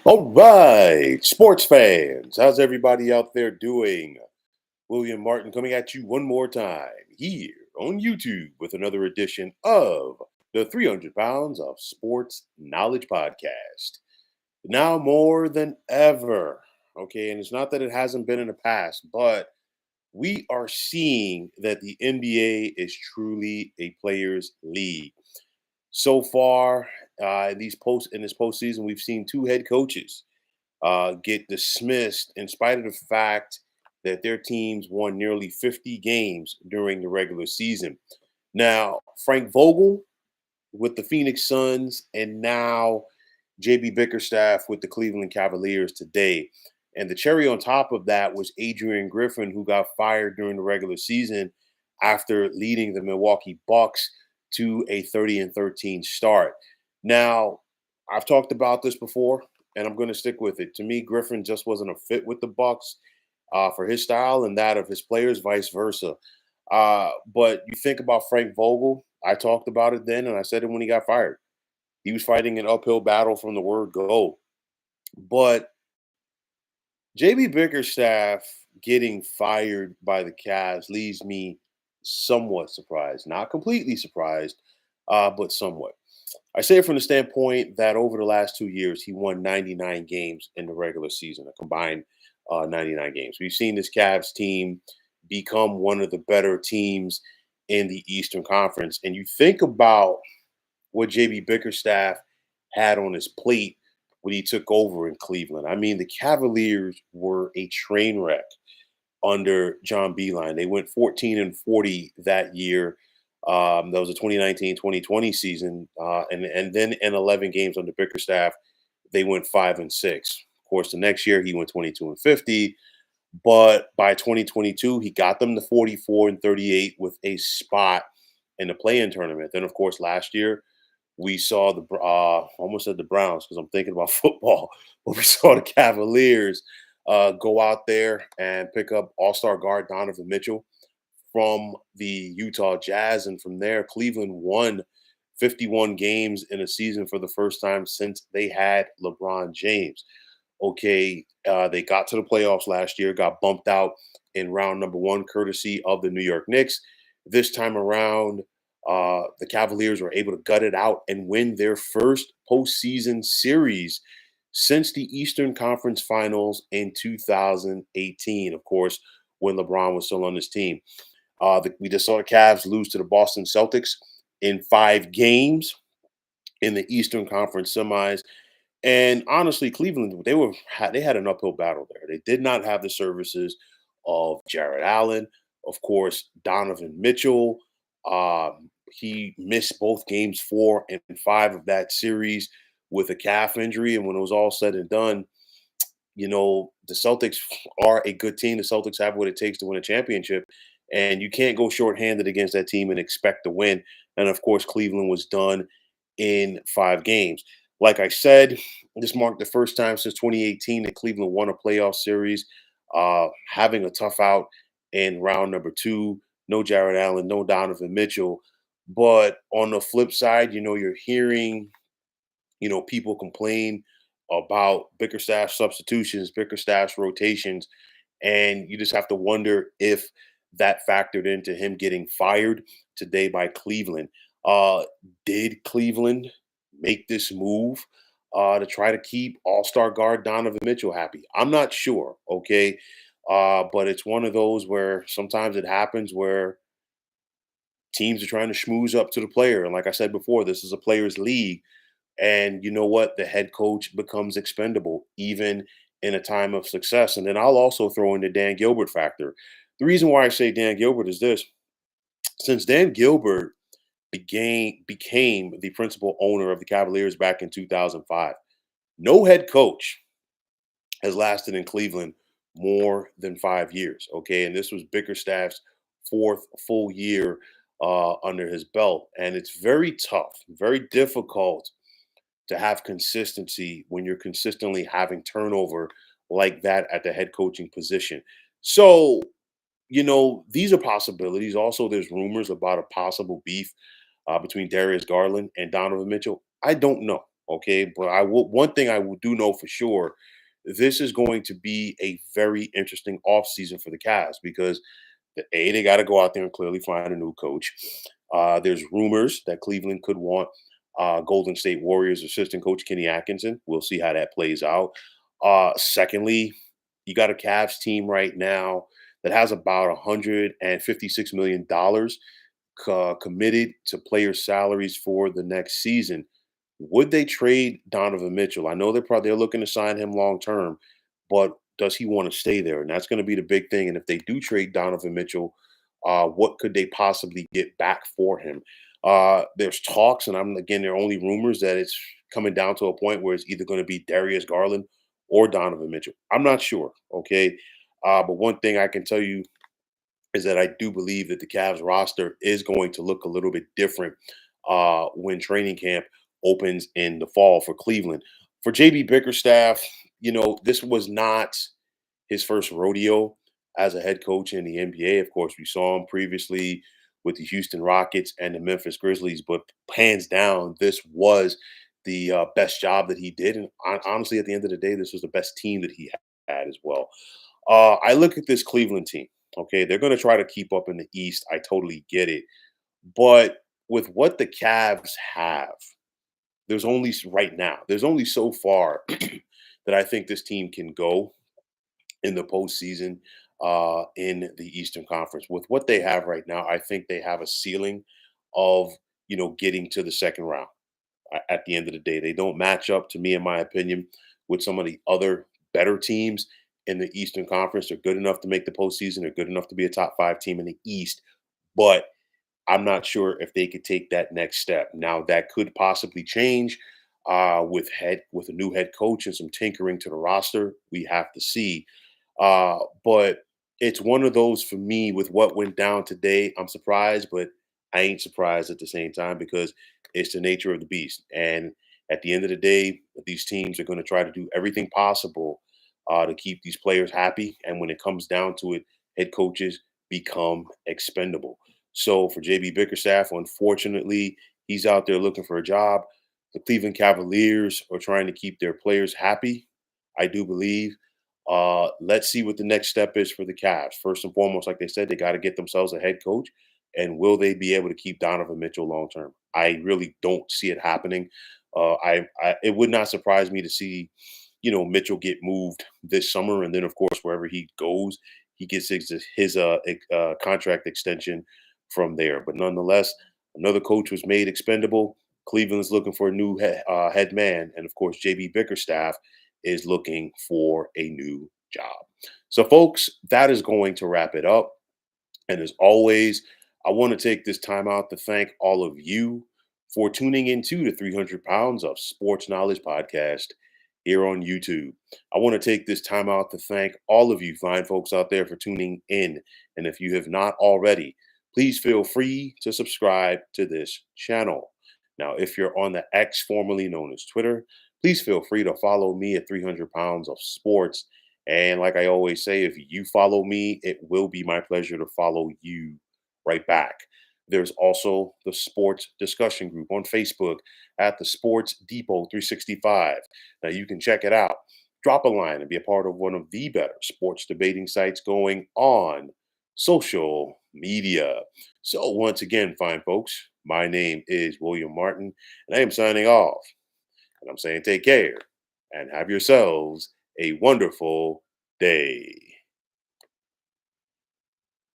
All right, sports fans, how's everybody out there doing? William Martin coming at you one more time here on YouTube with another edition of the 300 Pounds of Sports Knowledge Podcast. Now more than ever, okay, and it's not that it hasn't been in the past, but we are seeing that the NBA is truly a players' league. So far, in this postseason, we've seen two head coaches get dismissed in spite of the fact that their teams won nearly 50 games during the regular season. Now, Frank Vogel with the Phoenix Suns, and now JB Bickerstaff with the Cleveland Cavaliers today. And the cherry on top of that was Adrian Griffin, who got fired during the regular season after leading the Milwaukee Bucks to a 30-13 start. Now, I've talked about this before, and I'm going to stick with it. To me, Griffin just wasn't a fit with the Bucks for his style and that of his players, vice versa. But you think about Frank Vogel. I talked about it then, and I said it when he got fired. He was fighting an uphill battle from the word go. But JB Bickerstaff getting fired by the Cavs leaves me somewhat surprised. Not completely surprised, but somewhat. I say it from the standpoint that over the last 2 years, he won 99 games in the regular season, a combined 99 games. We've seen this Cavs team become one of the better teams in the Eastern Conference. And you think about what JB Bickerstaff had on his plate when he took over in Cleveland. I mean, the Cavaliers were a train wreck under John Beeline. They went 14-40 that year. That was a 2019-2020 season. And then in 11 games under Bickerstaff, they went 5-6. Of course, the next year he went 22-50. But by 2022, he got them to 44-38 with a spot in the play-in tournament. Then, of course, last year we saw the almost said the Browns because I'm thinking about football, but we saw the Cavaliers go out there and pick up All-Star guard Donovan Mitchell from the Utah Jazz, and from there, Cleveland won 51 games in a season for the first time since they had LeBron James. Okay, they got to the playoffs last year, got bumped out in round number one, courtesy of the New York Knicks. This time around, the Cavaliers were able to gut it out and win their first postseason series since the Eastern Conference Finals in 2018, of course, when LeBron was still on his team. We just saw the Cavs lose to the Boston Celtics in 5 games in the Eastern Conference semis. And honestly, Cleveland, they had an uphill battle there. They did not have the services of Jared Allen, of course, Donovan Mitchell. He missed both games 4 and 5 of that series with a calf injury. And when it was all said and done, the Celtics are a good team. The Celtics have what it takes to win a championship. And you can't go shorthanded against that team and expect to win. And of course, Cleveland was done in 5 games. Like I said, this marked the first time since 2018 that Cleveland won a playoff series, having a tough out in round number two. No Jared Allen, no Donovan Mitchell. But on the flip side, you're hearing, people complain about Bickerstaff substitutions, Bickerstaff's rotations, and you just have to wonder if that factored into him getting fired today by Cleveland. Did Cleveland make this move to try to keep All-Star guard Donovan Mitchell happy? I'm not sure. Okay, but it's one of those where sometimes it happens where teams are trying to schmooze up to the player, and like I said before, this is a players' league, and you know what? The head coach becomes expendable even in a time of success. And then I'll also throw in the Dan Gilbert factor. The reason why I say Dan Gilbert is this: since Dan Gilbert became the principal owner of the Cavaliers back in 2005. No head coach has lasted in Cleveland more than 5 years. Okay, and this was Bickerstaff's fourth full year under his belt, and it's very tough, very difficult to have consistency when you're consistently having turnover like that at the head coaching position. So, these are possibilities. Also, there's rumors about a possible beef between Darius Garland and Donovan Mitchell. I don't know. Okay, but one thing I will do know for sure, this is going to be a very interesting offseason for the Cavs because they got to go out there and clearly find a new coach. There's rumors that Cleveland could want Golden State Warriors assistant coach Kenny Atkinson. We'll see how that plays out. Secondly, you got a Cavs team right now that has about $156 million committed to player salaries for the next season. Would they trade Donovan Mitchell? I know they're looking to sign him long term, but does he want to stay there? And that's going to be the big thing. And if they do trade Donovan Mitchell, what could they possibly get back for him? There's talks, and they're only rumors that it's coming down to a point where it's either going to be Darius Garland or Donovan Mitchell. I'm not sure. Okay, but one thing I can tell you is that I do believe that the Cavs roster is going to look a little bit different when training camp opens in the fall for Cleveland. For JB Bickerstaff, this was not his first rodeo as a head coach in the NBA. Of course, we saw him previously with the Houston Rockets and the Memphis Grizzlies, but hands down, this was the best job that he did. And honestly, at the end of the day, this was the best team that he had as well. I look at this Cleveland team. Okay, they're going to try to keep up in the East. I totally get it. But with what the Cavs have, there's only so far that I think this team can go in the postseason in the Eastern Conference. With what they have right now, I think they have a ceiling of, getting to the second round. At the end of the day, they don't match up, to me, in my opinion, with some of the other better teams in the Eastern Conference. They're good enough to make the postseason. They're good enough to be a top five team in the East. But I'm not sure if they could take that next step. Now that could possibly change with a new head coach and some tinkering to the roster. We have to see. But it's one of those for me with what went down today. I'm surprised, but I ain't surprised at the same time because it's the nature of the beast. And at the end of the day, these teams are going to try to do everything possible to keep these players happy. And when it comes down to it, head coaches become expendable. So for JB Bickerstaff, unfortunately, he's out there looking for a job. The Cleveland Cavaliers are trying to keep their players happy, I do believe. Let's see what the next step is for the Cavs. First and foremost, like they said, they got to get themselves a head coach. And will they be able to keep Donovan Mitchell long term? I really don't see it happening. It would not surprise me to see, Mitchell get moved this summer, and then of course wherever he goes, he gets his contract extension from there. But nonetheless, another coach was made expendable. Cleveland's looking for a new head man, and of course JB Bickerstaff is looking for a new job. So, folks, that is going to wrap it up. And as always, I want to take this time out to thank all of you for tuning into the 300 Pounds of Sports Knowledge podcast here on YouTube. I want to take this time out to thank all of you fine folks out there for tuning in. And if you have not already, please feel free to subscribe to this channel. Now, if you're on the X, formerly known as Twitter, please feel free to follow me at 300 Pounds of Sports. And like I always say, if you follow me, it will be my pleasure to follow you right back. There's also the sports discussion group on Facebook at the Sports Depot 365. Now you can check it out. Drop a line and be a part of one of the better sports debating sites going on social media. So once again, fine folks, my name is William Martin, and I am signing off. And I'm saying take care and have yourselves a wonderful day.